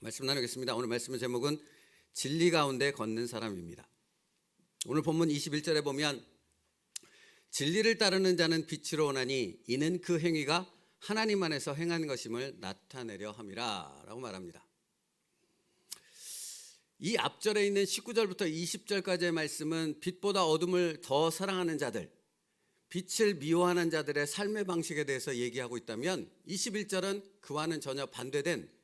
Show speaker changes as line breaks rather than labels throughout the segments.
말씀 나누겠습니다. 오늘 말씀의 제목은 진리 가운데 걷는 사람입니다. 오늘 본문 21절에 보면 진리를 따르는 자는 빛으로 오나니 이는 그 행위가 하나님 안에서 행한 것임을 나타내려 함이라 라고 말합니다. 이 앞절에 있는 19절부터 20절까지의 말씀은 빛보다 어둠을 더 사랑하는 자들, 빛을 미워하는 자들의 삶의 방식에 대해서 얘기하고 있다면 21절은 그와는 전혀 반대된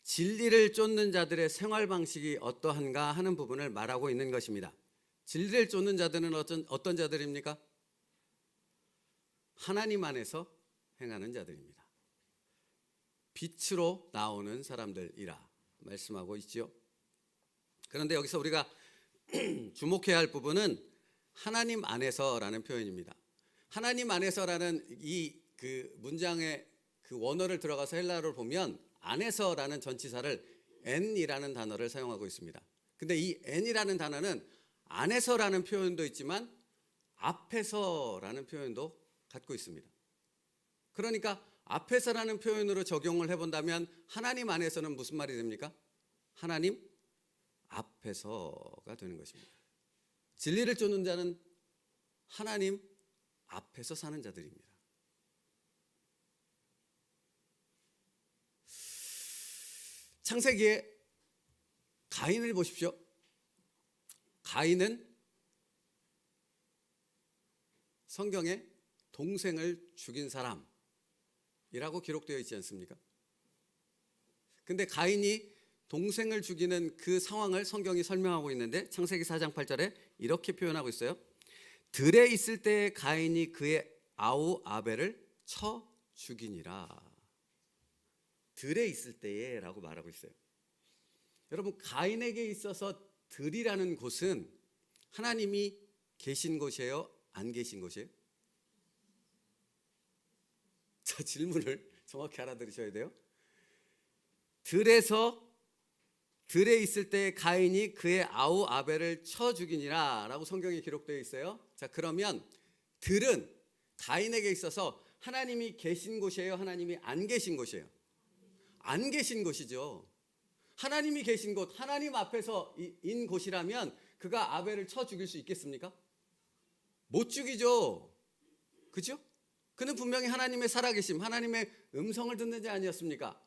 진리를 쫓는 자들의 생활 방식이 어떠한가 하는 부분을 말하고 있는 것입니다. 진리를 쫓는 자들은 어떤 자들입니까? 하나님 안에서 행하는 자들입니다. 빛으로 나오는 사람들이라 말씀하고 있지요. 그런데 여기서 우리가 주목해야 할 부분은 하나님 안에서라는 표현입니다. 하나님 안에서라는 이 문장의 그 원어를 들어가서 헬라어를 보면 안에서라는 전치사를 n이라는 단어를 사용하고 있습니다. 근데 이 n이라는 단어는 안에서라는 표현도 있지만 앞에서라는 표현도 갖고 있습니다. 그러니까 앞에서라는 표현으로 적용을 해본다면 하나님 안에서는 무슨 말이 됩니까? 하나님 앞에서가 되는 것입니다. 진리를 쫓는 자는 하나님 앞에서 사는 자들입니다. 창세기에 가인을 보십시오. 가인은 성경에 동생을 죽인 사람이라고 기록되어 있지 않습니까? 근데 가인이 동생을 죽이는 그 상황을 성경이 설명하고 있는데 창세기 4장 8절에 이렇게 표현하고 있어요. 들에 있을 때 가인이 그의 아우 아벨을 쳐 죽이니라. 들에 있을 때에 라고 말하고 있어요. 여러분, 가인에게 있어서 들이라는 곳은 하나님이 계신 곳이에요? 안 계신 곳이에요? 자, 질문을 정확히 알아들으셔야 돼요. 들에 있을 때 가인이 그의 아우 아벨을 쳐 죽이니라 라고 성경에 기록되어 있어요. 자, 그러면 들은 가인에게 있어서 하나님이 계신 곳이에요? 하나님이 안 계신 곳이에요? 안 계신 곳이죠. 하나님이 계신 곳, 하나님 앞에서 인 곳이라면 그가 아벨을 쳐 죽일 수 있겠습니까? 못 죽이죠. 그죠? 그는 분명히 하나님의 살아계심, 하나님의 음성을 듣는 자 아니었습니까?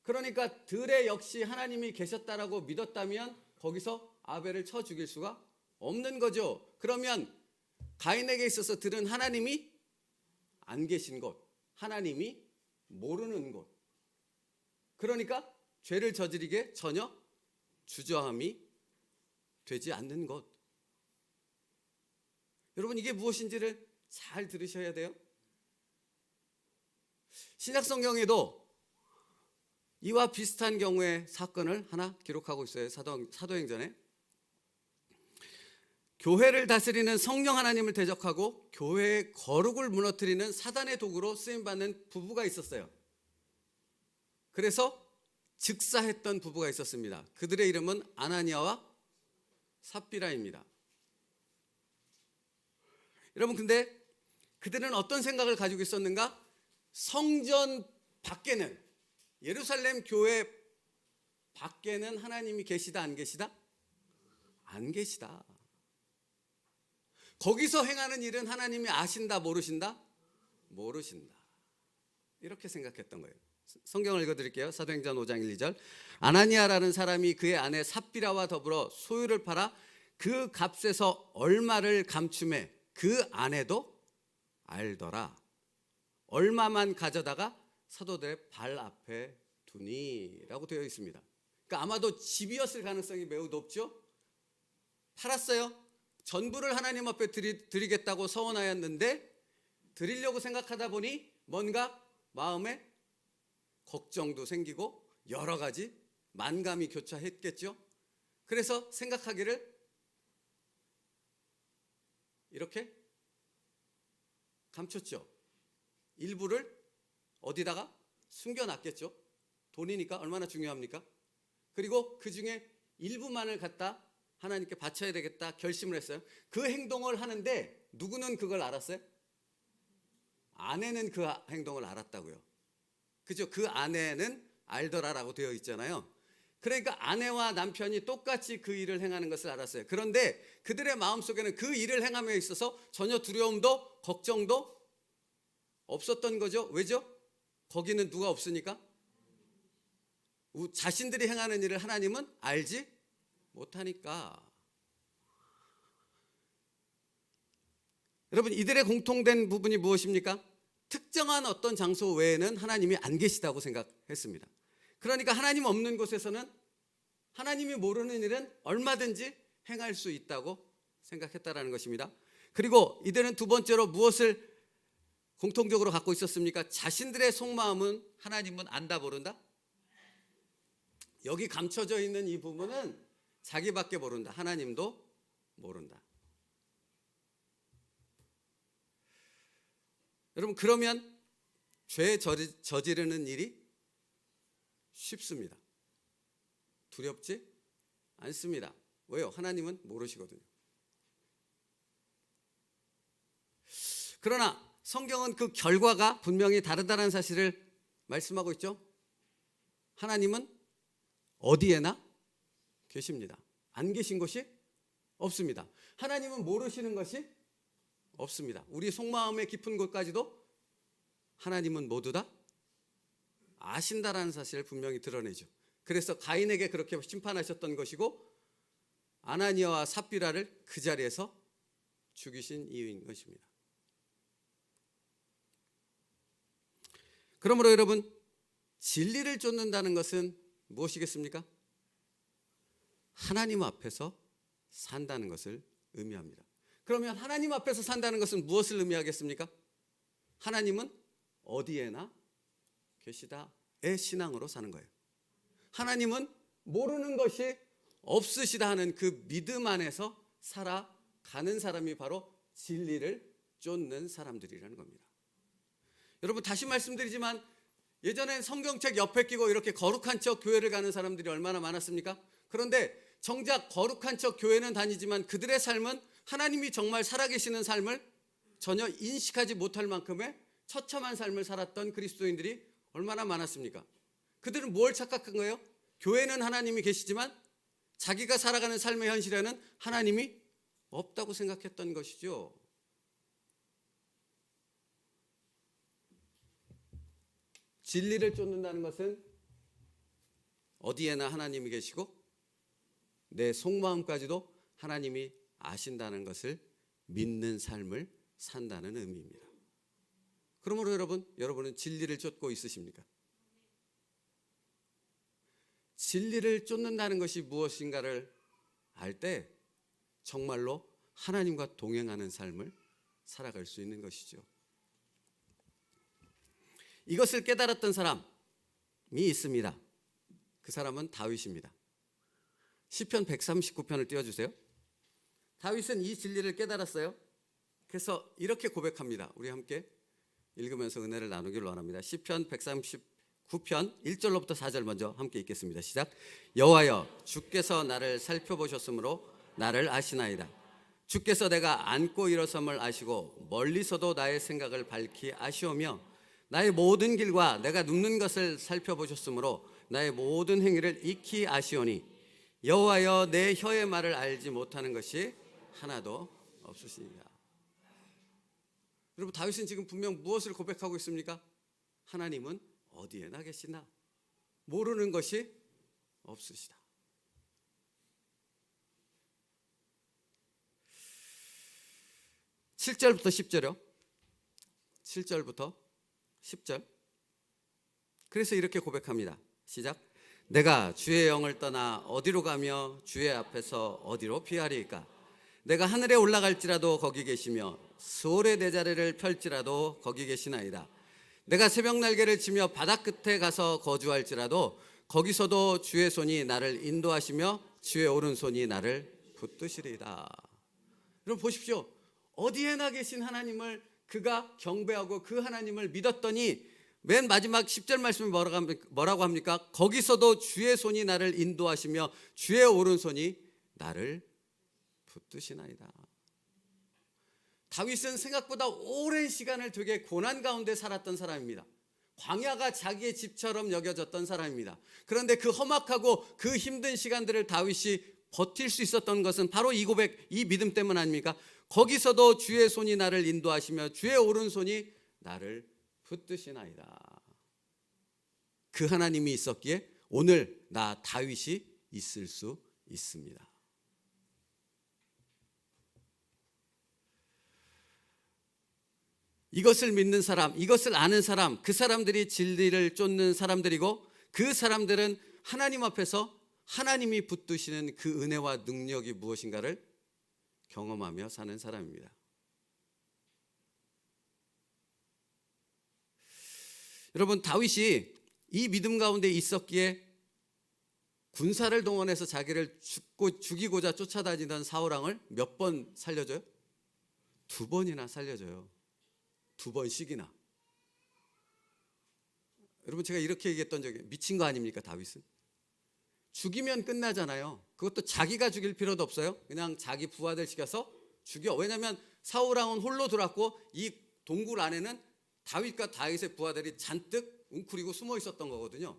그러니까 들에 역시 하나님이 계셨다라고 믿었다면 거기서 아벨을 쳐 죽일 수가 없는 거죠. 그러면 가인에게 있어서 들은 하나님이 안 계신 곳, 하나님이 모르는 곳, 그러니까 죄를 저지르게 전혀 주저함이 되지 않는 것. 여러분, 이게 무엇인지를 잘 들으셔야 돼요. 신약 성경에도 이와 비슷한 경우의 사건을 하나 기록하고 있어요. 사도행전에 교회를 다스리는 성령 하나님을 대적하고 교회의 거룩을 무너뜨리는 사단의 도구로 쓰임받는 부부가 있었어요. 그래서 즉사했던 부부가 있었습니다. 그들의 이름은 아나니아와 삽비라입니다. 여러분, 근데 그들은 어떤 생각을 가지고 있었는가? 성전 밖에는, 예루살렘 교회 밖에는 하나님이 계시다 안 계시다? 안 계시다. 거기서 행하는 일은 하나님이 아신다 모르신다? 모르신다. 이렇게 생각했던 거예요. 성경을 읽어드릴게요. 사도행전 5장 1, 2절. 아나니아라는 사람이 그의 아내 삽비라와 더불어 소유를 팔아 그 값에서 얼마를 감춤해 그 아내도 알더라. 얼마만 가져다가 사도들의 발 앞에 두니 라고 되어 있습니다. 그러니까 아마도 집이었을 가능성이 매우 높죠. 팔았어요. 전부를 하나님 앞에 드리겠다고 서원하였는데 드리려고 생각하다 보니 뭔가 마음에 걱정도 생기고 여러 가지 만감이 교차했겠죠. 그래서 생각하기를 이렇게 감췄죠. 일부를 어디다가 숨겨놨겠죠. 돈이니까 얼마나 중요합니까? 그리고 그 중에 일부만을 갖다 하나님께 바쳐야 되겠다 결심을 했어요. 그 행동을 하는데 누구는 그걸 알았어요? 아내는 그 행동을 알았다고요. 그죠? 그 아내는 알더라라고 되어 있잖아요. 그러니까 아내와 남편이 똑같이 그 일을 행하는 것을 알았어요. 그런데 그들의 마음속에는 그 일을 행함에 있어서 전혀 두려움도 걱정도 없었던 거죠. 왜죠? 거기는 누가 없으니까? 자신들이 행하는 일을 하나님은 알지 못하니까. 여러분, 이들의 공통된 부분이 무엇입니까? 특정한 어떤 장소 외에는 하나님이 안 계시다고 생각했습니다. 그러니까 하나님 없는 곳에서는 하나님이 모르는 일은 얼마든지 행할 수 있다고 생각했다라는 것입니다. 그리고 이들은 두 번째로 무엇을 공통적으로 갖고 있었습니까? 자신들의 속마음은 하나님은 안다 모른다? 여기 감춰져 있는 이 부분은 자기밖에 모른다. 하나님도 모른다. 여러분, 그러면 죄 저지르는 일이 쉽습니다. 두렵지 않습니다. 왜요? 하나님은 모르시거든요. 그러나 성경은 그 결과가 분명히 다르다는 사실을 말씀하고 있죠. 하나님은 어디에나 계십니다. 안 계신 것이 없습니다. 하나님은 모르시는 것이 없습니다. 우리 속마음의 깊은 곳까지도 하나님은 모두 다 아신다라는 사실을 분명히 드러내죠. 그래서 가인에게 그렇게 심판하셨던 것이고 아나니아와 삽비라를 그 자리에서 죽이신 이유인 것입니다. 그러므로 여러분, 진리를 쫓는다는 것은 무엇이겠습니까? 하나님 앞에서 산다는 것을 의미합니다. 그러면 하나님 앞에서 산다는 것은 무엇을 의미하겠습니까? 하나님은 어디에나 계시다의 신앙으로 사는 거예요. 하나님은 모르는 것이 없으시다 하는 그 믿음 안에서 살아가는 사람이 바로 진리를 쫓는 사람들이라는 겁니다. 여러분, 다시 말씀드리지만 예전엔 성경책 옆에 끼고 이렇게 거룩한 척 교회를 가는 사람들이 얼마나 많았습니까? 그런데 정작 거룩한 척 교회는 다니지만 그들의 삶은 하나님이 정말 살아계시는 삶을 전혀 인식하지 못할 만큼의 처참한 삶을 살았던 그리스도인들이 얼마나 많았습니까? 그들은 뭘 착각한 거예요? 교회는 하나님이 계시지만 자기가 살아가는 삶의 현실에는 하나님이 없다고 생각했던 것이죠. 진리를 쫓는다는 것은 어디에나 하나님이 계시고 내 속마음까지도 하나님이 아신다는 것을 믿는 삶을 산다는 의미입니다. 그러므로 여러분은 진리를 쫓고 있으십니까? 진리를 쫓는다는 것이 무엇인가를 알 때 정말로 하나님과 동행하는 삶을 살아갈 수 있는 것이죠. 이것을 깨달았던 사람이 있습니다. 그 사람은 다윗입니다. 시편 139편을 띄워주세요. 다윗은 이 진리를 깨달았어요. 그래서 이렇게 고백합니다. 우리 함께 읽으면서 은혜를 나누기를 원합니다. 시편 139편 1절로부터 4절 먼저 함께 읽겠습니다. 시작. 여호와여, 주께서 나를 살펴보셨으므로 나를 아시나이다. 주께서 내가 앉고 일어섬을 아시고 멀리서도 나의 생각을 밝히 아시오며 나의 모든 길과 내가 눕는 것을 살펴보셨으므로 나의 모든 행위를 익히 아시오니 여호와여, 내 혀의 말을 알지 못하는 것이 하나도 없으시니라. 여러분, 다윗은 지금 분명 무엇을 고백하고 있습니까? 하나님은 어디에나 계시나 모르는 것이 없으시다. (7절부터 10절이요) 7절부터 10절. 그래서 이렇게 고백합니다. 시작. 내가 주의 영을 떠나 어디로 가며 주의 앞에서 어디로 피하리이까? 내가 하늘에 올라갈지라도 거기 계시며 수월의 내 자리를 펼지라도 거기 계시나이다. 내가 새벽 날개를 치며 바다 끝에 가서 거주할지라도 거기서도 주의 손이 나를 인도하시며 주의 오른손이 나를 붙드시리이다. 여러분 보십시오. 어디에나 계신 하나님을 그가 경배하고 그 하나님을 믿었더니 맨 마지막 10절 말씀이 뭐라고 합니까? 거기서도 주의 손이 나를 인도하시며 주의 오른손이 나를 붙드시나이다. 다윗은 생각보다 오랜 시간을 되게 고난 가운데 살았던 사람입니다. 광야가 자기의 집처럼 여겨졌던 사람입니다. 그런데 그 험악하고 그 힘든 시간들을 다윗이 버틸 수 있었던 것은 바로 이 고백, 이 믿음 때문 아닙니까? 거기서도 주의 손이 나를 인도하시며 주의 오른손이 나를 붙드시나이다. 그 하나님이 있었기에 오늘 나 다윗이 있을 수 있습니다. 이것을 믿는 사람, 이것을 아는 사람, 그 사람들이 진리를 쫓는 사람들이고 그 사람들은 하나님 앞에서 하나님이 붙드시는 그 은혜와 능력이 무엇인가를 경험하며 사는 사람입니다. 여러분, 다윗이 이 믿음 가운데 있었기에 군사를 동원해서 자기를 죽이고자 쫓아다니던 사울왕을 몇 번 살려줘요? 2번이나 살려줘요. 2번씩이나. 여러분, 제가 이렇게 얘기했던 적이 미친 거 아닙니까? 다윗은 죽이면 끝나잖아요. 그것도 자기가 죽일 필요도 없어요. 그냥 자기 부하들 시켜서 죽여. 왜냐하면 사울왕은 홀로 들어왔고 이 동굴 안에는 다윗과 다윗의 부하들이 잔뜩 웅크리고 숨어 있었던 거거든요.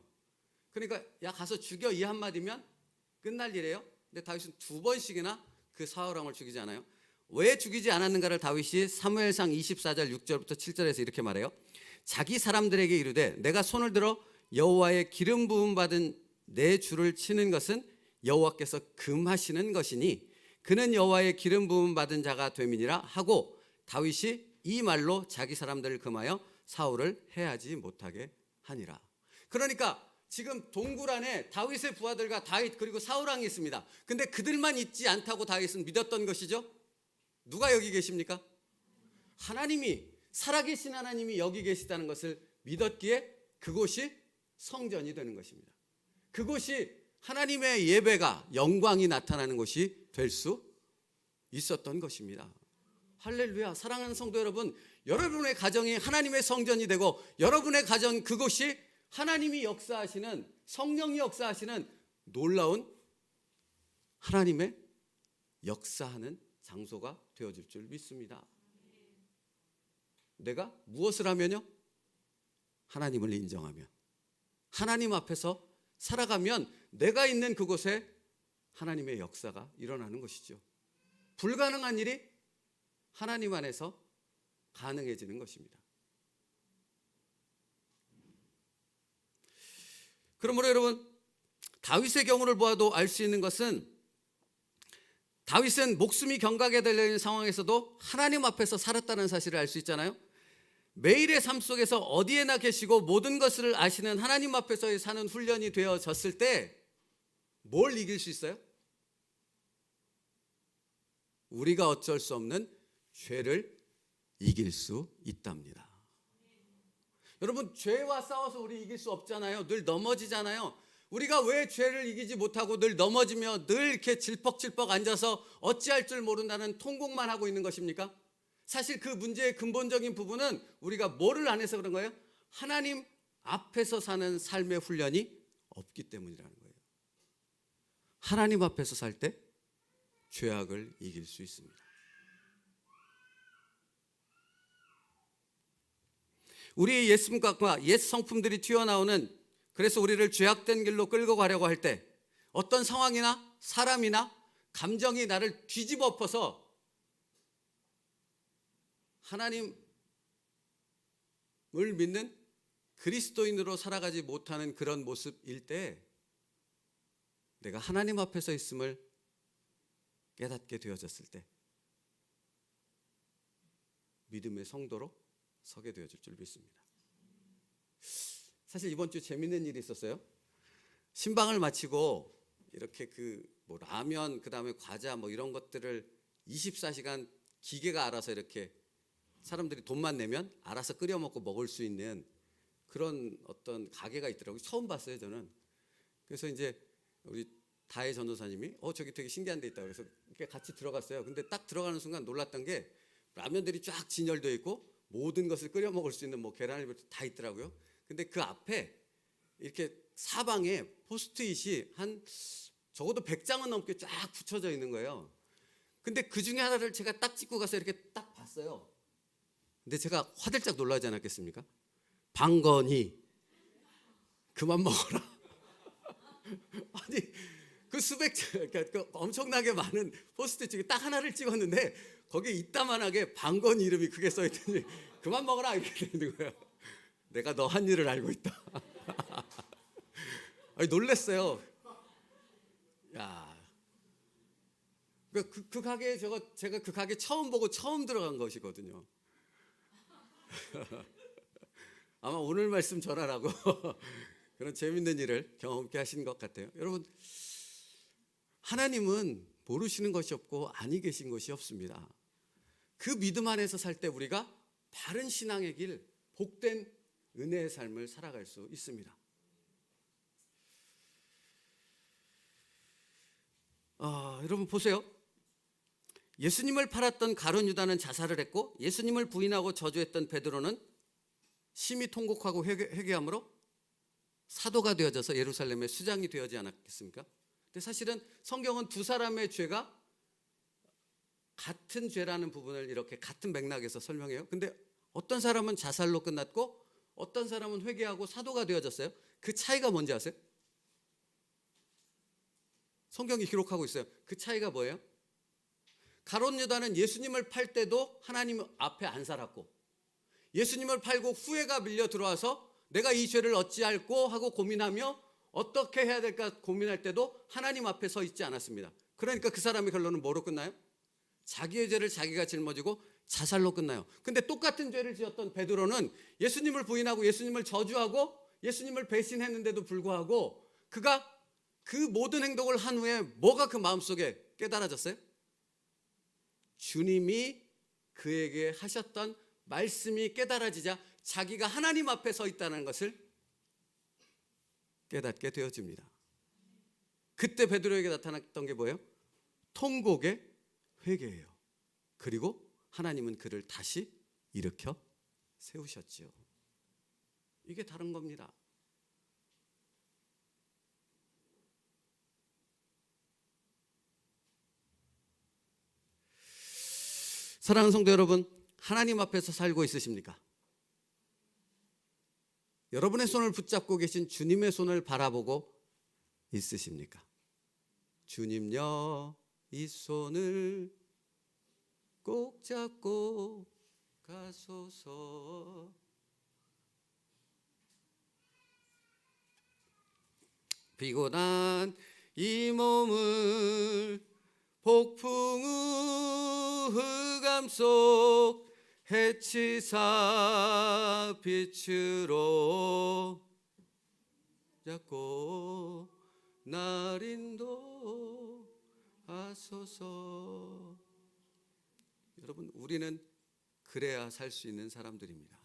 그러니까 야 가서 죽여, 이 한마디면 끝날 일이에요. 근데 다윗은 2번씩이나 그 사울왕을 죽이지 않아요. 왜 죽이지 않았는가를 다윗이 사무엘상 24절 6절부터 7절에서 이렇게 말해요. 자기 사람들에게 이르되 내가 손을 들어 여호와의 기름 부음 받은 내 주를 치는 것은 여호와께서 금하시는 것이니 그는 여호와의 기름 부음 받은 자가 됨이니라 하고 다윗이 이 말로 자기 사람들을 금하여 사울을 해하지 못하게 하니라. 그러니까 지금 동굴 안에 다윗의 부하들과 다윗 그리고 사울왕이 있습니다. 근데 그들만 있지 않다고 다윗은 믿었던 것이죠. 누가 여기 계십니까? 하나님이, 살아계신 하나님이 여기 계시다는 것을 믿었기에 그곳이 성전이 되는 것입니다. 그곳이 하나님의 예배가, 영광이 나타나는 곳이 될 수 있었던 것입니다. 할렐루야. 사랑하는 성도 여러분, 여러분의 가정이 하나님의 성전이 되고 여러분의 가정, 그곳이 하나님이 역사하시는, 성령이 역사하시는 놀라운 하나님의 역사하는 장소가 되어질 줄 믿습니다. 내가 무엇을 하면요? 하나님을 인정하면, 하나님 앞에서 살아가면 내가 있는 그곳에 하나님의 역사가 일어나는 것이죠. 불가능한 일이 하나님 안에서 가능해지는 것입니다. 그러므로 여러분, 다윗의 경우를 보아도 알 수 있는 것은 다윗은 목숨이 경각에 달려있는 상황에서도 하나님 앞에서 살았다는 사실을 알 수 있잖아요. 매일의 삶 속에서 어디에나 계시고 모든 것을 아시는 하나님 앞에서 사는 훈련이 되어졌을 때 뭘 이길 수 있어요? 우리가 어쩔 수 없는 죄를 이길 수 있답니다. 여러분, 죄와 싸워서 우리 이길 수 없잖아요. 늘 넘어지잖아요. 우리가 왜 죄를 이기지 못하고 늘 넘어지며 늘 이렇게 질퍽질퍽 앉아서 어찌할 줄 모른다는 통곡만 하고 있는 것입니까? 사실 그 문제의 근본적인 부분은 우리가 뭐를 안 해서 그런 거예요? 하나님 앞에서 사는 삶의 훈련이 없기 때문이라는 거예요. 하나님 앞에서 살 때 죄악을 이길 수 있습니다. 우리의 예술과 옛 성품들이 튀어나오는, 그래서 우리를 죄악된 길로 끌고 가려고 할 때 어떤 상황이나 사람이나 감정이 나를 뒤집어 엎어서 하나님을 믿는 그리스도인으로 살아가지 못하는 그런 모습일 때 내가 하나님 앞에서 있음을 깨닫게 되어졌을 때 믿음의 성도로 서게 되어질 줄 믿습니다. 사실 이번 주 재밌는 일이 있었어요. 신방을 마치고 이렇게 뭐 라면, 그다음에 과자 뭐 이런 것들을 24시간 기계가 알아서 이렇게 사람들이 돈만 내면 알아서 끓여 먹고 먹을 수 있는 그런 어떤 가게가 있더라고요. 처음 봤어요, 저는. 그래서 이제 우리 다혜 전도사님이 저기 되게 신기한 데 있다 그래서 이렇게 같이 들어갔어요. 근데 딱 들어가는 순간 놀랐던 게 라면들이 쫙 진열되어 있고 모든 것을 끓여 먹을 수 있는 뭐 계란을 비롯해 다 있더라고요. 근데 그 앞에 이렇게 사방에 포스트잇이 한 적어도 100장은 넘게 쫙 붙여져 있는 거예요. 근데 그 중에 하나를 제가 딱 찍고 가서 이렇게 딱 봤어요. 근데 제가 화들짝 놀라지 않았겠습니까? 방건이 그만 먹어라. 아니 그 수백 그러니까 그 엄청나게 많은 포스트 중에 딱 하나를 찍었는데 거기에 이따만하게 방건 이름이 크게 써 있더니 그만 먹어라 이렇게 되는 거예요. 내가 너 한 일을 알고 있다. 아니 놀랬어요. 야, 그 가게에 제가 그 가게 처음 보고 처음 들어간 것이거든요. 아마 오늘 말씀 전하라고 그런 재밌는 일을 경험케 하신 것 같아요. 여러분, 하나님은 모르시는 것이 없고 아니 계신 것이 없습니다. 그 믿음 안에서 살 때 우리가 바른 신앙의 길, 복된 은혜의 삶을 살아갈 수 있습니다. 여러분 보세요. 예수님을 팔았던 가룟 유다는 자살을 했고 예수님을 부인하고 저주했던 베드로는 심히 통곡하고 회개함으로 사도가 되어져서 예루살렘의 수장이 되어지 않았겠습니까? 근데 사실은 성경은 두 사람의 죄가 같은 죄라는 부분을 이렇게 같은 맥락에서 설명해요. 근데 어떤 사람은 자살로 끝났고 어떤 사람은 회개하고 사도가 되어졌어요. 그 차이가 뭔지 아세요? 성경이 기록하고 있어요. 그 차이가 뭐예요? 가룟 유다는 예수님을 팔 때도 하나님 앞에 안 살았고 예수님을 팔고 후회가 밀려 들어와서 내가 이 죄를 어찌할꼬 하고 고민하며 어떻게 해야 될까 고민할 때도 하나님 앞에 서 있지 않았습니다. 그러니까 그 사람의 결론은 뭐로 끝나요? 자기의 죄를 자기가 짊어지고 자살로 끝나요. 근데 똑같은 죄를 지었던 베드로는 예수님을 부인하고 예수님을 저주하고 예수님을 배신했는데도 불구하고 그가 그 모든 행동을 한 후에 뭐가 그 마음속에 깨달아졌어요? 주님이 그에게 하셨던 말씀이 깨달아지자 자기가 하나님 앞에 서 있다는 것을 깨닫게 되어집니다. 그때 베드로에게 나타났던 게 뭐예요? 통곡의 회개예요. 그리고 하나님은 그를 다시 일으켜 세우셨지요. 이게 다른 겁니다. 사랑하는 성도 여러분, 하나님 앞에서 살고 있으십니까? 여러분의 손을 붙잡고 계신 주님의 손을 바라보고 있으십니까? 주님여 이 손을 꼭 잡고 가소서. 피곤한 이 몸을 폭풍우 흑암 속 해치사 빛으로 잡고 날 인도하소서. 여러분, 우리는 그래야 살 수 있는 사람들입니다.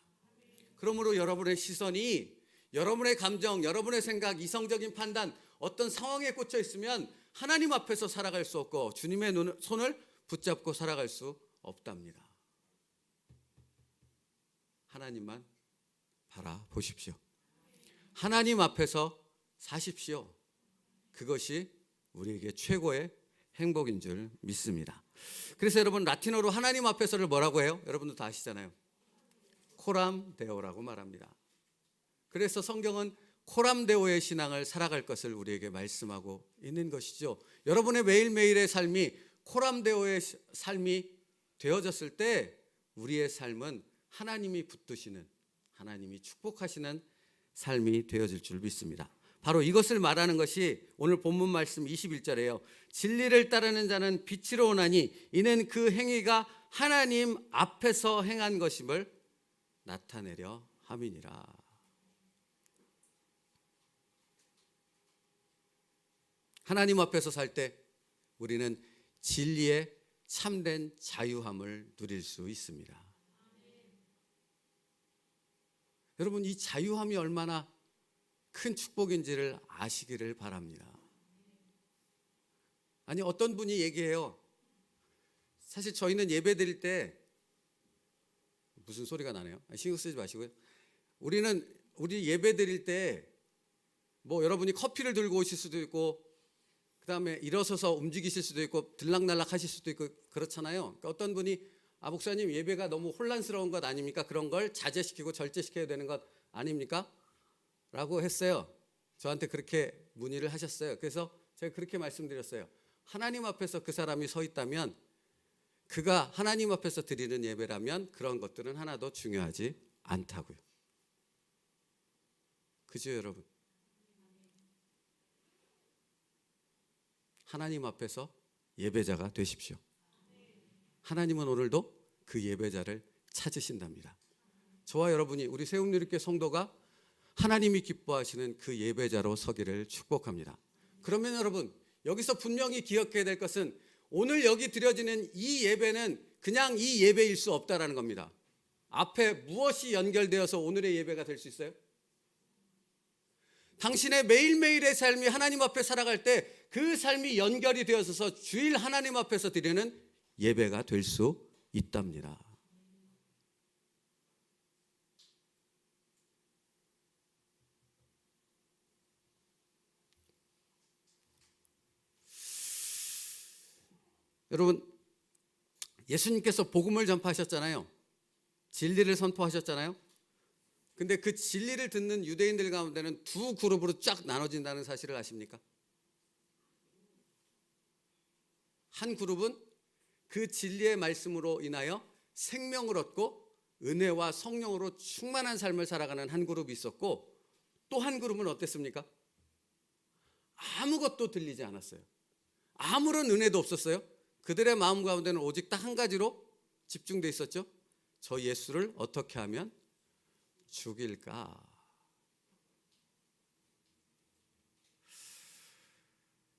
그러므로 여러분의 시선이, 여러분의 감정, 여러분의 생각, 이성적인 판단, 어떤 상황에 꽂혀 있으면 하나님 앞에서 살아갈 수 없고 주님의 손을 붙잡고 살아갈 수 없답니다. 하나님만 바라보십시오. 하나님 앞에서 사십시오. 그것이 우리에게 최고의 행복인 줄 믿습니다. 그래서 여러분, 라틴어로 하나님 앞에서를 뭐라고 해요? 여러분도 다 아시잖아요. 코람 데오라고 말합니다. 그래서 성경은 코람 데오의 신앙을 살아갈 것을 우리에게 말씀하고 있는 것이죠. 여러분의 매일매일의 삶이 코람 데오의 삶이 되어졌을 때 우리의 삶은 하나님이 붙드시는, 하나님이 축복하시는 삶이 되어질 줄 믿습니다. 바로 이것을 말하는 것이 오늘 본문 말씀 21절이에요. 진리를 따르는 자는 빛으로 오나니 이는 그 행위가 하나님 앞에서 행한 것임을 나타내려 함이니라. 하나님 앞에서 살 때 우리는 진리의 참된 자유함을 누릴 수 있습니다. 여러분, 이 자유함이 얼마나 큰 축복인지를 아시기를 바랍니다. 아니, 어떤 분이 얘기해요. 사실 저희는 예배 드릴 때 무슨 소리가 나네요. 신경 쓰지 마시고요. 우리 예배 드릴 때 뭐 여러분이 커피를 들고 오실 수도 있고 그다음에 일어서서 움직이실 수도 있고 들락날락 하실 수도 있고 그렇잖아요. 그러니까 어떤 분이 목사님 예배가 너무 혼란스러운 것 아닙니까? 그런 걸 자제시키고 절제시켜야 되는 것 아닙니까? 라고 했어요. 저한테 그렇게 문의를 하셨어요. 그래서 제가 그렇게 말씀드렸어요. 하나님 앞에서 그 사람이 서 있다면, 그가 하나님 앞에서 드리는 예배라면 그런 것들은 하나도 중요하지 않다고요. 그죠, 여러분? 하나님 앞에서 예배자가 되십시오. 하나님은 오늘도 그 예배자를 찾으신답니다. 저와 여러분이, 우리 세움누리교회 성도가 하나님이 기뻐하시는 그 예배자로 서기를 축복합니다. 그러면 여러분, 여기서 분명히 기억해야 될 것은 오늘 여기 드려지는 이 예배는 그냥 이 예배일 수 없다라는 겁니다. 앞에 무엇이 연결되어서 오늘의 예배가 될 수 있어요? 당신의 매일매일의 삶이 하나님 앞에 살아갈 때 그 삶이 연결이 되어서 주일 하나님 앞에서 드리는 예배가 될 수 있답니다. 여러분, 예수님께서 복음을 전파하셨잖아요. 진리를 선포하셨잖아요. 근데 그 진리를 듣는 유대인들 가운데는 두 그룹으로 쫙 나눠진다는 사실을 아십니까? 한 그룹은 그 진리의 말씀으로 인하여 생명을 얻고 은혜와 성령으로 충만한 삶을 살아가는 한 그룹이 있었고, 또 한 그룹은 어땠습니까? 아무것도 들리지 않았어요. 아무런 은혜도 없었어요. 그들의 마음 가운데는 오직 딱 한 가지로 집중돼 있었죠. 저 예수를 어떻게 하면 죽일까?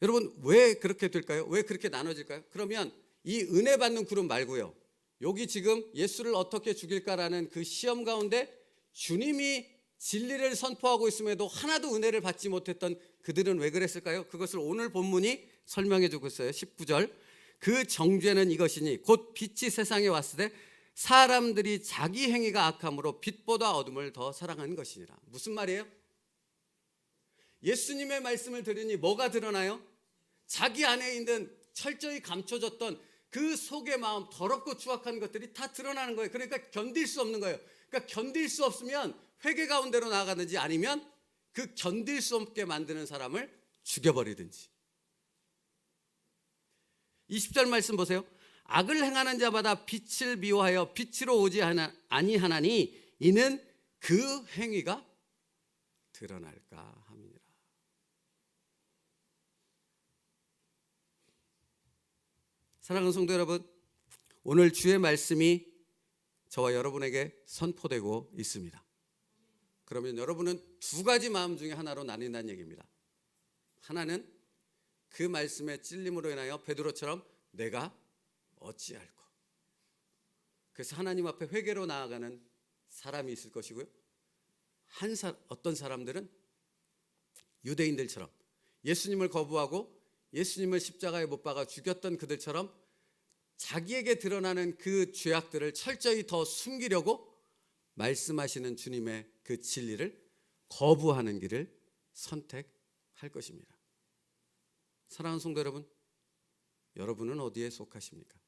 여러분, 왜 그렇게 될까요? 왜 그렇게 나눠질까요? 그러면 이 은혜 받는 그룹 말고요, 여기 지금 예수를 어떻게 죽일까라는 그 시험 가운데 주님이 진리를 선포하고 있음에도 하나도 은혜를 받지 못했던 그들은 왜 그랬을까요? 그것을 오늘 본문이 설명해 주고 있어요. 19절. 그 정죄는 이것이니 곧 빛이 세상에 왔을 때 사람들이 자기 행위가 악함으로 빛보다 어둠을 더 사랑한 것이니라. 무슨 말이에요? 예수님의 말씀을 들으니 뭐가 드러나요? 자기 안에 있는 철저히 감춰졌던 그 속의 마음, 더럽고 추악한 것들이 다 드러나는 거예요. 그러니까 견딜 수 없는 거예요. 그러니까 견딜 수 없으면 회개 가운데로 나아가든지, 아니면 그 견딜 수 없게 만드는 사람을 죽여버리든지. 20절 말씀 보세요. 악을 행하는 자마다 빛을 미워하여 빛으로 오지 아니하나니 이는 그 행위가 드러날까 함이니라. 사랑하는 성도 여러분, 오늘 주의 말씀이 저와 여러분에게 선포되고 있습니다. 그러면 여러분은 두 가지 마음 중에 하나로 나뉜다는 얘기입니다. 하나는 그 말씀의 찔림으로 인하여 베드로처럼 내가 어찌할꼬, 그래서 하나님 앞에 회개로 나아가는 사람이 있을 것이고요, 어떤 사람들은 유대인들처럼 예수님을 거부하고 예수님을 십자가에 못 박아 죽였던 그들처럼 자기에게 드러나는 그 죄악들을 철저히 더 숨기려고 말씀하시는 주님의 그 진리를 거부하는 길을 선택할 것입니다. 사랑하는 성도 여러분, 여러분은 어디에 속하십니까?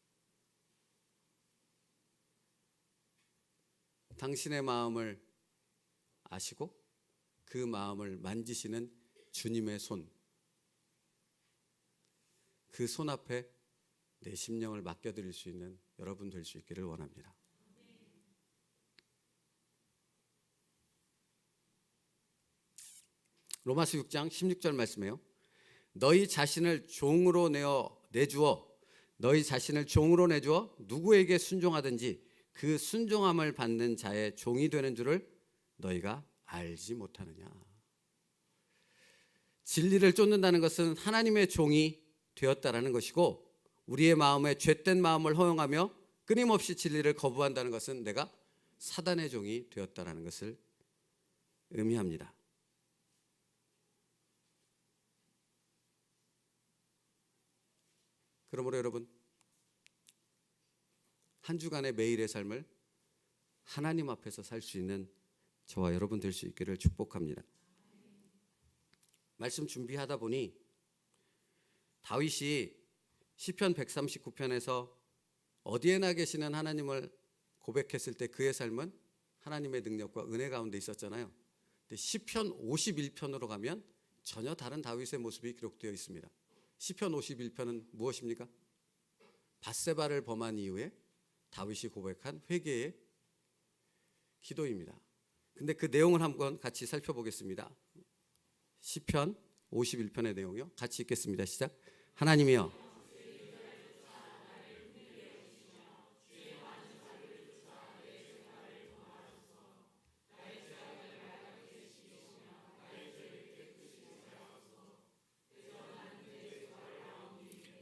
당신의 마음을 아시고 그 마음을 만지시는 주님의 손, 그 손 앞에 내 심령을 맡겨드릴 수 있는 여러분 될 수 있기를 원합니다. 로마서 6장 16절 말씀이에요. 너희 자신을 종으로 내주어 너희 자신을 종으로 내주어 누구에게 순종하든지 그 순종함을 받는 자의 종이 되는 줄을 너희가 알지 못하느냐. 진리를 쫓는다는 것은 하나님의 종이 되었다라는 것이고, 우리의 마음에 죄된 마음을 허용하며 끊임없이 진리를 거부한다는 것은 내가 사단의 종이 되었다라는 것을 의미합니다. 그러므로 여러분, 한 주간의 매일의 삶을 하나님 앞에서 살 수 있는 저와 여러분 될 수 있기를 축복합니다. 말씀 준비하다 보니 다윗이 시편 139편에서 어디에나 계시는 하나님을 고백했을 때 그의 삶은 하나님의 능력과 은혜 가운데 있었잖아요. 근데 시편 51편으로 가면 전혀 다른 다윗의 모습이 기록되어 있습니다. 시편 51편은 무엇입니까? 밧세바를 범한 이후에 다윗이 고백한 회개의 기도입니다. 근데 그 내용을 한번 같이 살펴보겠습니다. 시편 51편의 내용이요. 같이 읽겠습니다. 시작. 하나님이여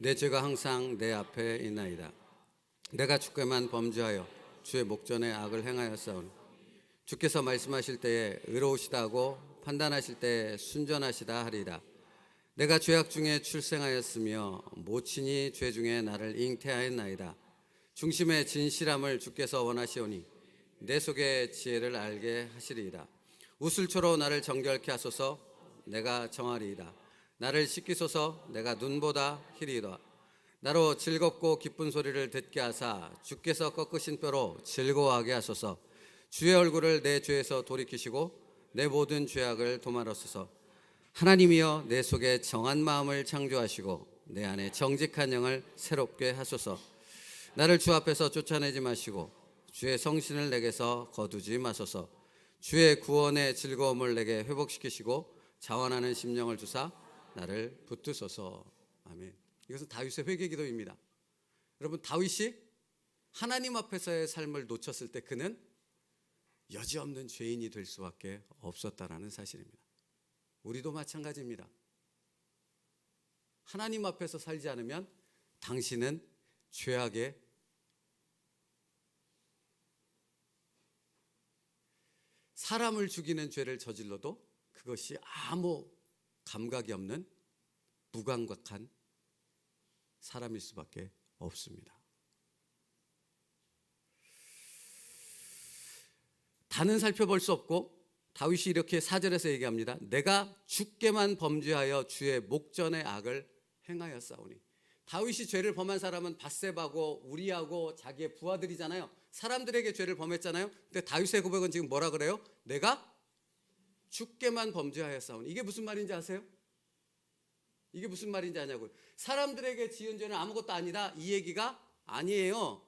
내 죄가 항상 내 앞에 있나이다. 내가 주께만 범죄하여 주의 목전에 악을 행하였사오니 주께서 말씀하실 때에 의로우시다고 판단하실 때에 순전하시다 하리이다. 내가 죄악 중에 출생하였으며 모친이 죄 중에 나를 잉태하였나이다. 중심의 진실함을 주께서 원하시오니 내 속의 지혜를 알게 하시리이다. 우슬초로 나를 정결케 하소서. 내가 정하리이다. 나를 씻기소서. 내가 눈보다 희리이다. 나로 즐겁고 기쁜 소리를 듣게 하사 주께서 꺾으신 뼈로 즐거워하게 하소서. 주의 얼굴을 내 죄에서 돌이키시고 내 모든 죄악을 도말하소서. 하나님이여 내 속에 정한 마음을 창조하시고 내 안에 정직한 영을 새롭게 하소서. 나를 주 앞에서 쫓아내지 마시고 주의 성신을 내게서 거두지 마소서. 주의 구원의 즐거움을 내게 회복시키시고 자원하는 심령을 주사 나를 붙드소서. 아멘. 이것은 다윗의 회개 기도입니다. 여러분, 다윗이 하나님 앞에서의 삶을 놓쳤을 때 그는 여지없는 죄인이 될 수밖에 없었다라는 사실입니다. 우리도 마찬가지입니다. 하나님 앞에서 살지 않으면 당신은 죄악의 사람을 죽이는 죄를 저질러도 그것이 아무 감각이 없는 무감각한 사람일 수밖에 없습니다. 다는 살펴볼 수 없고 다윗이 이렇게 4절에서 얘기합니다. 내가 주께만 범죄하여 주의 목전의 악을 행하였사오니. 다윗이 죄를 범한 사람은 밧세바고 우리하고 자기의 부하들이잖아요. 사람들에게 죄를 범했잖아요. 근데 다윗의 고백은 지금 뭐라 그래요? 내가 주께만 범죄하였사오니. 이게 무슨 말인지 아세요? 이게 무슨 말인지 아냐고요. 사람들에게 지은 죄는 아무것도 아니다, 이 얘기가 아니에요.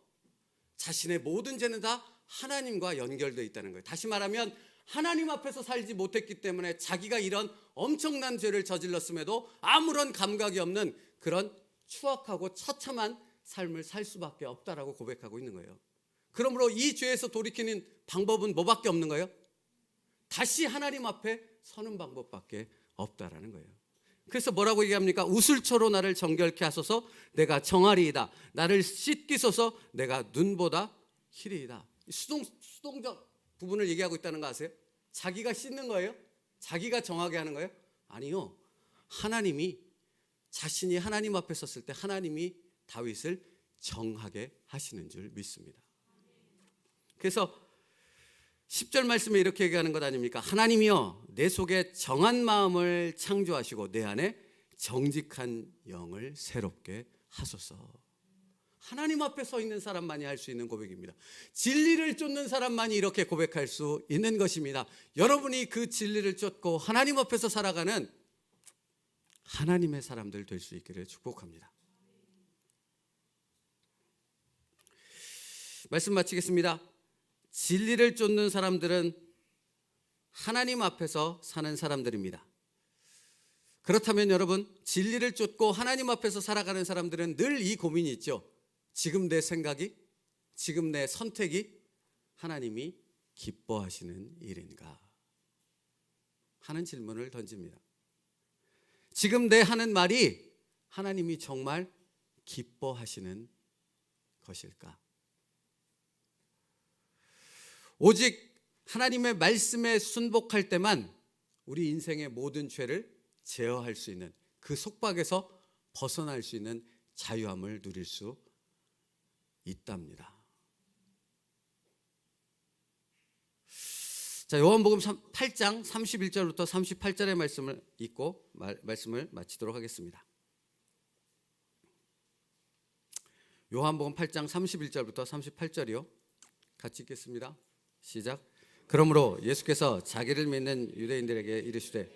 자신의 모든 죄는 다 하나님과 연결되어 있다는 거예요. 다시 말하면 하나님 앞에서 살지 못했기 때문에 자기가 이런 엄청난 죄를 저질렀음에도 아무런 감각이 없는 그런 추악하고 처참한 삶을 살 수밖에 없다라고 고백하고 있는 거예요. 그러므로 이 죄에서 돌이키는 방법은 뭐밖에 없는 거예요? 다시 하나님 앞에 서는 방법밖에 없다라는 거예요. 그래서 뭐라고 얘기합니까? 우슬초로 나를 정결케 하소서. 내가 정하리이다. 나를 씻기소서. 내가 눈보다 희리이다. 수동적 부분을 얘기하고 있다는 거 아세요? 자기가 씻는 거예요? 자기가 정하게 하는 거예요? 아니요. 하나님이, 자신이 하나님 앞에 섰을 때 하나님이 다윗을 정하게 하시는 줄 믿습니다. 그래서 10절 말씀에 이렇게 얘기하는 것 아닙니까? 하나님이여 내 속에 정한 마음을 창조하시고 내 안에 정직한 영을 새롭게 하소서. 하나님 앞에 서 있는 사람만이 할 수 있는 고백입니다. 진리를 쫓는 사람만이 이렇게 고백할 수 있는 것입니다. 여러분이 그 진리를 쫓고 하나님 앞에서 살아가는 하나님의 사람들 될 수 있기를 축복합니다. 말씀 마치겠습니다. 진리를 쫓는 사람들은 하나님 앞에서 사는 사람들입니다. 그렇다면 여러분, 진리를 쫓고 하나님 앞에서 살아가는 사람들은 늘 이 고민이 있죠. 지금 내 생각이, 지금 내 선택이 하나님이 기뻐하시는 일인가 하는 질문을 던집니다. 지금 내 하는 말이 하나님이 정말 기뻐하시는 것일까? 오직 하나님의 말씀에 순복할 때만 우리 인생의 모든 죄를 제어할 수 있는, 그 속박에서 벗어날 수 있는 자유함을 누릴 수 있답니다. 자, 요한복음 8장 31절부터 38절의 말씀을 읽고 말씀을 마치도록 하겠습니다. 요한복음 8장 31절부터 38절이요. 같이 읽겠습니다. 시작. 그러므로 예수께서 자기를 믿는 유대인들에게 이르시되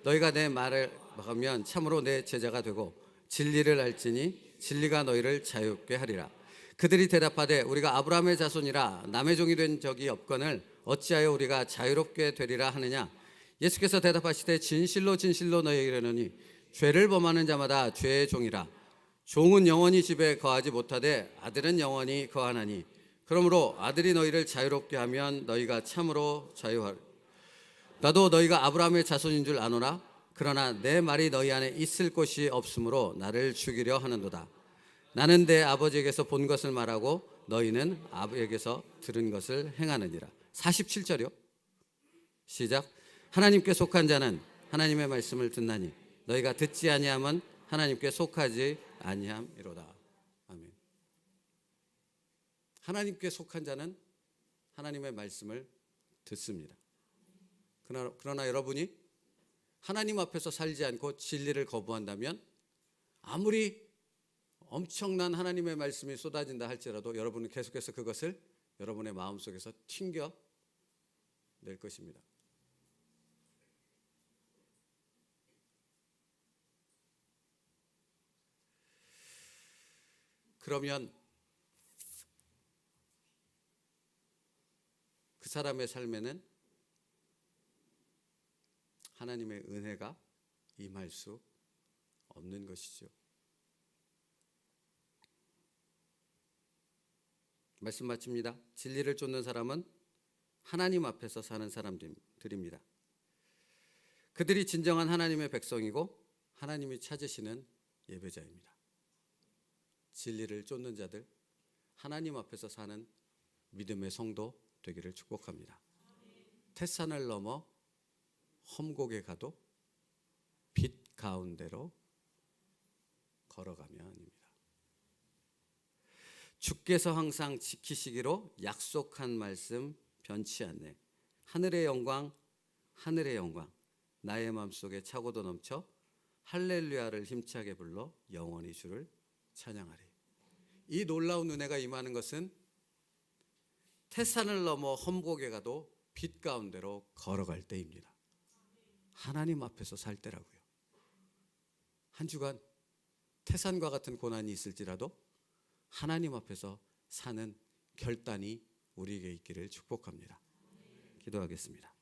너희가 내 말을 막으면 참으로 내 제자가 되고 진리를 알지니 진리가 너희를 자유롭게 하리라. 그들이 대답하되 우리가 아브라함의 자손이라 남의 종이 된 적이 없거늘 어찌하여 우리가 자유롭게 되리라 하느냐. 예수께서 대답하시되 진실로 진실로 너희에게 이르노니 죄를 범하는 자마다 죄의 종이라. 종은 영원히 집에 거하지 못하되 아들은 영원히 거하나니 그러므로 아들이 너희를 자유롭게 하면 너희가 참으로 자유하리. 나도 너희가 아브라함의 자손인 줄 아노라. 그러나 내 말이 너희 안에 있을 곳이 없으므로 나를 죽이려 하는도다. 나는 내 아버지에게서 본 것을 말하고 너희는 아버지에게서 들은 것을 행하느니라. 47절이요. 시작. 하나님께 속한 자는 하나님의 말씀을 듣나니 너희가 듣지 아니함은 하나님께 속하지 아니함이로다. 아멘. 하나님께 속한 자는 하나님의 말씀을 듣습니다. 그러나 여러분이 하나님 앞에서 살지 않고 진리를 거부한다면 아무리 엄청난 하나님의 말씀이 쏟아진다 할지라도 여러분은 계속해서 그것을 여러분의 마음속에서 튕겨낼 것입니다. 그러면 그 사람의 삶에는 하나님의 은혜가 임할 수 없는 것이죠. 말씀 마칩니다. 진리를 쫓는 사람은 하나님 앞에서 사는 사람들입니다. 그들이 진정한 하나님의 백성이고 하나님이 찾으시는 예배자입니다. 진리를 쫓는 자들, 하나님 앞에서 사는 믿음의 성도 되기를 축복합니다. 태산을 넘어 험곡에 가도 빛 가운데로 걸어가면입니다. 주께서 항상 지키시기로 약속한 말씀 변치 않네. 하늘의 영광, 하늘의 영광, 나의 마음속에 차고도 넘쳐 할렐루야를 힘차게 불러 영원히 주를 찬양하리. 이 놀라운 은혜가 임하는 것은 태산을 넘어 험곡에 가도 빛 가운데로 걸어갈 때입니다. 하나님 앞에서 살 때라고요. 한 주간 태산과 같은 고난이 있을지라도 하나님 앞에서 사는 결단이 우리에게 있기를 축복합니다. 기도하겠습니다.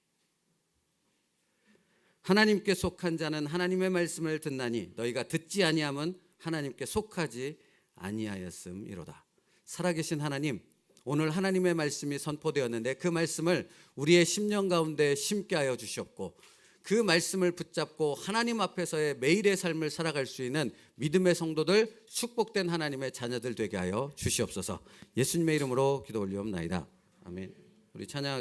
하나님께 속한 자는 하나님의 말씀을 듣나니 너희가 듣지 아니함은 하나님께 속하지 아니하였음이로다. 살아계신 하나님, 오늘 하나님의 말씀이 선포되었는데 그 말씀을 우리의 심령 가운데 심게 하여 주시옵고 그 말씀을 붙잡고 하나님 앞에서의 매일의 삶을 살아갈 수 있는 믿음의 성도들, 축복된 하나님의 자녀들 되게 하여 주시옵소서. 예수님의 이름으로 기도 올리옵나이다. 아멘. 우리 찬양하겠습니다.